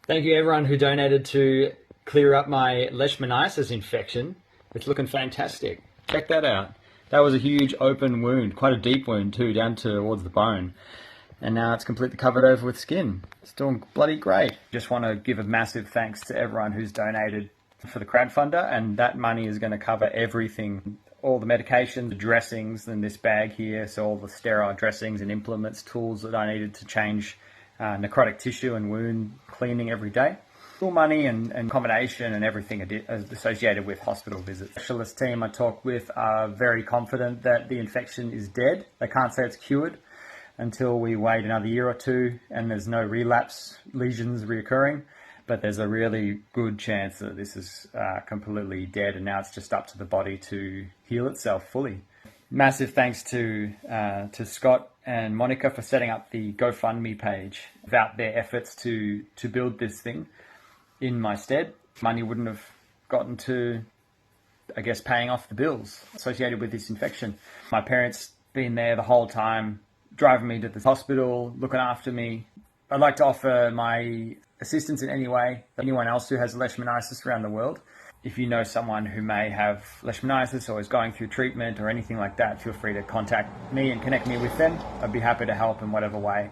Thank you everyone who donated to clear up my Leishmaniasis infection. It's looking fantastic. Check that out. That was a huge open wound, quite a deep wound too, down towards the bone. And now it's completely covered over with skin. It's doing bloody great. Just want to give a massive thanks to everyone who's donated for the crowdfunder, and that money is going to cover everything. All the medication, the dressings, and this bag here, so all the sterile dressings and implements, tools that I needed to change necrotic tissue and wound cleaning every day. Full money and accommodation and everything associated with hospital visits. The specialist team I talked with are very confident that the infection is dead. They can't say it's cured until we wait another year or two and there's no relapse lesions reoccurring. But there's a really good chance that this is completely dead, and now it's just up to the body to heal itself fully. Massive thanks to Scott and Monica for setting up the GoFundMe page. Without their efforts to build this thing in my stead, money wouldn't have gotten to, I guess, paying off the bills associated with this infection. My parents been there the whole time, driving me to the hospital, looking after me. I'd like to offer my assistance in any way, anyone else who has Leishmaniasis around the world. If you know someone who may have Leishmaniasis or is going through treatment or anything like that, feel free to contact me and connect me with them. I'd be happy to help in whatever way.